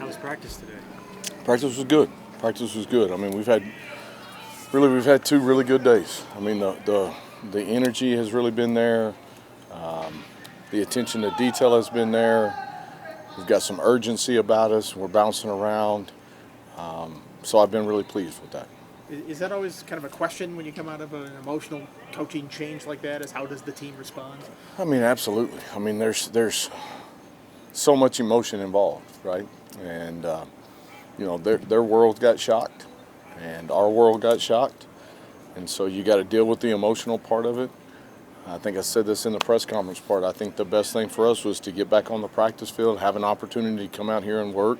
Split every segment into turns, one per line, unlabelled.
How was practice today?
Practice was good. Practice was good. I mean, we've had 2 really good days. I mean, the energy has really been there. The attention to detail has been there. We've got some urgency about us. We're bouncing around. So I've been really pleased with that.
Is that always kind of a question when you come out of an emotional coaching change like that? Is how does the team respond?
I mean, absolutely. I mean, there's so much emotion involved, right? And their world got shocked, and our world got shocked, and so you got to deal with the emotional part of it. I think I said this in the press conference part. I think the best thing for us was to get back on the practice field, have an opportunity to come out here and work,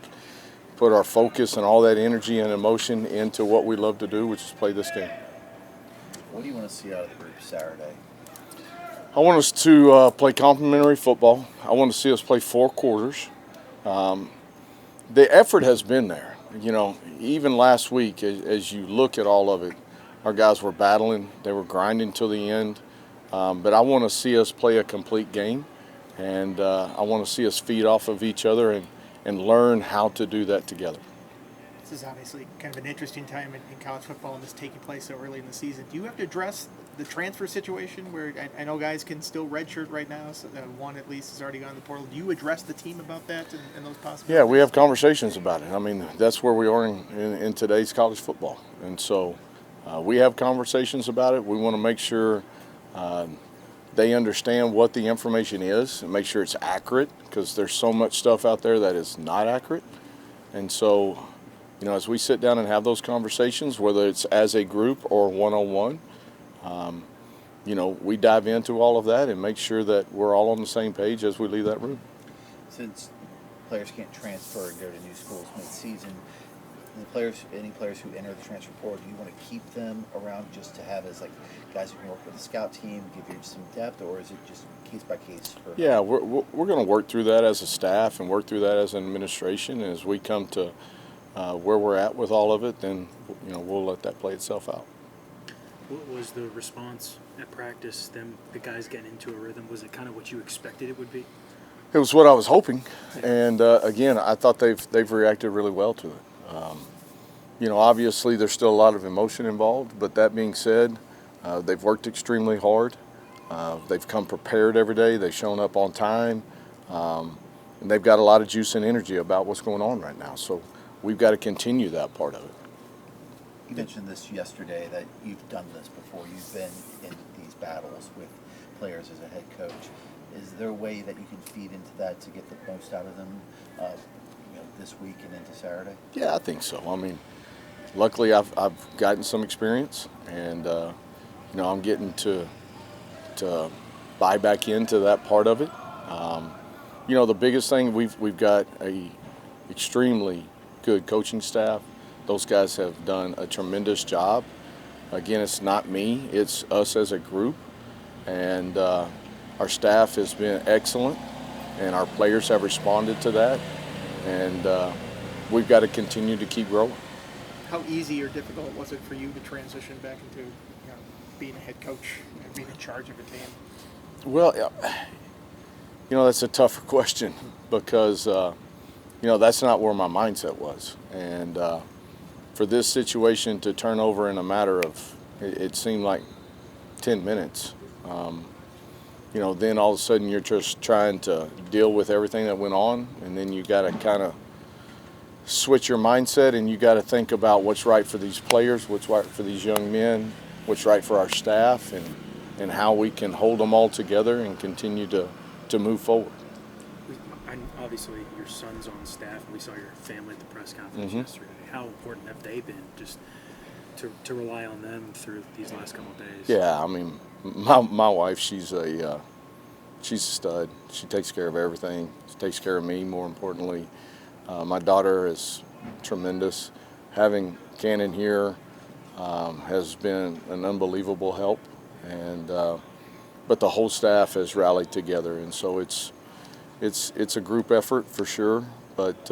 put our focus and all that energy and emotion into what we love to do, which is play this game.
What do you want to see out of the group Saturday?
I want us to play complementary football. I want to see us play 4 quarters. The effort has been there. Even last week, as you look at all of it, our guys were battling. They were grinding till the end. But I want to see us play a complete game, and I want to see us feed off of each other and learn how to do that together.
This is obviously kind of an interesting time in college football, and this taking place so early in the season. Do you have to address the transfer situation where I know guys can still redshirt right now, so one at least has already gone to the portal. Do you address the team about that and those possibilities?
Yeah, we have conversations about it. I mean, that's where we are in today's college football. And so we have conversations about it. We want to make sure they understand what the information is and make sure it's accurate, because there's so much stuff out there that is not accurate. And so, as we sit down and have those conversations, whether it's as a group or one-on-one, we dive into all of that and make sure that we're all on the same page as we leave that room.
Since players can't transfer and go to new schools mid-season, any players who enter the transfer portal, do you want to keep them around just to have as guys who can work with the scout team, give you some depth, or is it just case by case?
Yeah, we're going to work through that as a staff and work through that as an administration. And as we come to where we're at with all of it, then we'll let that play itself out.
What was the response at practice? The guys getting into a rhythm. Was it kind of what you expected it would be?
It was what I was hoping, and again, I thought they've reacted really well to it. Obviously there's still a lot of emotion involved, but that being said, they've worked extremely hard. They've come prepared every day. They've shown up on time, and they've got a lot of juice and energy about what's going on right now. So we've got to continue that part of it.
You mentioned this yesterday that you've done this before. You've been in these battles with players as a head coach. Is there a way that you can feed into that to get the most out of them this week and into Saturday?
Yeah, I think so. I mean, luckily I've gotten some experience, and I'm getting to buy back into that part of it. The biggest thing, we've got a extremely good coaching staff. Those guys have done a tremendous job. Again, it's not me, it's us as a group, and our staff has been excellent, and our players have responded to that, and we've got to continue to keep growing.
How easy or difficult was it for you to transition back into being a head coach and being in charge of a team?
Well, that's a tougher question, because that's not where my mindset was, and for this situation to turn over in a matter of, it seemed like 10 minutes, then all of a sudden you're just trying to deal with everything that went on, and then you got to kind of switch your mindset, and you got to think about what's right for these players, what's right for these young men, what's right for our staff, and how we can hold them all together and continue to move forward.
Obviously, your son's on staff, and we saw your family at the press conference yesterday. How important have they been just to rely on them through these last couple of days?
Yeah, I mean, my wife, she's a stud. She takes care of everything. She takes care of me, more importantly. My daughter is tremendous. Having Cannon here has been an unbelievable help, and but the whole staff has rallied together, and so it's a group effort for sure. But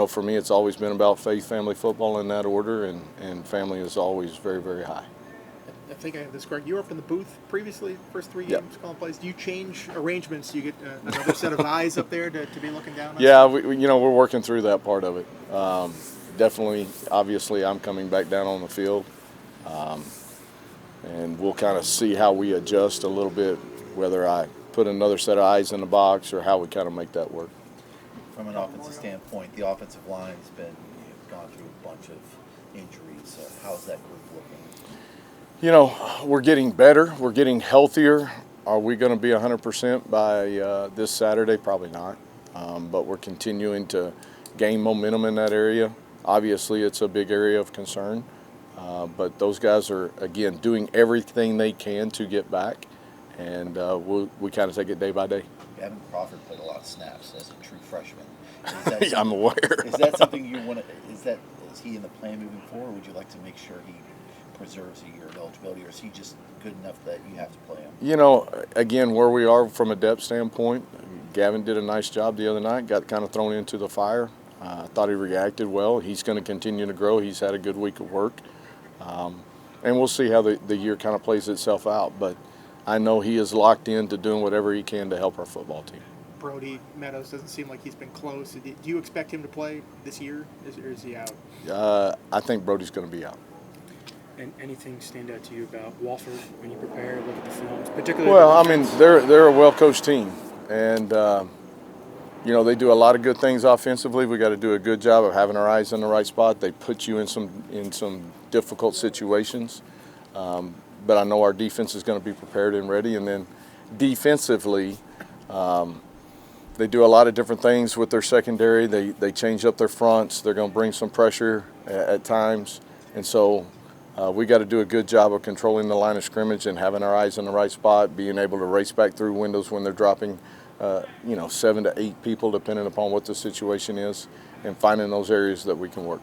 for me, it's always been about faith, family, football in that order, and family is always very, very high.
I think I have this correct. You were up in the booth previously, first 3
Yep.
games calling plays. Do you change arrangements? Do you get another set of eyes up there to be looking down on?
Yeah, we're working through that part of it. Definitely, obviously, I'm coming back down on the field, and we'll kind of see how we adjust a little bit, whether I put another set of eyes in the box or how we kind of make that work.
From an offensive standpoint, the offensive line's been gone through a bunch of injuries. How's that group looking?
We're getting better. We're getting healthier. Are we going to be 100% by this Saturday? Probably not. But we're continuing to gain momentum in that area. Obviously, it's a big area of concern. But those guys are, again, doing everything they can to get back. And we kind of take it day by day.
Gavin Crawford played a lot of snaps as a true freshman.
I'm aware.
Is that something you want to? Is he in the plan moving forward? Or would you like to make sure he preserves a year of eligibility, or is he just good enough that you have to play him?
Again, where we are from a depth standpoint, Gavin did a nice job the other night. Got kind of thrown into the fire. I thought he reacted well. He's going to continue to grow. He's had a good week of work, and we'll see how the year kind of plays itself out. But I know he is locked into doing whatever he can to help our football team.
Brody Meadows doesn't seem like he's been close. Do you expect him to play this year, or is he out?
I think Brody's going to be out.
And anything stand out to you about Wofford when you prepare, look at the films, particularly?
Well, I mean, they're a well-coached team, and they do a lot of good things offensively. We got to do a good job of having our eyes in the right spot. They put you in some difficult situations, but I know our defense is going to be prepared and ready. And then defensively, they do a lot of different things with their secondary. They change up their fronts. They're going to bring some pressure at times, and so. We got to do a good job of controlling the line of scrimmage and having our eyes in the right spot, being able to race back through windows when they're dropping, 7 to 8 people, depending upon what the situation is, and finding those areas that we can work.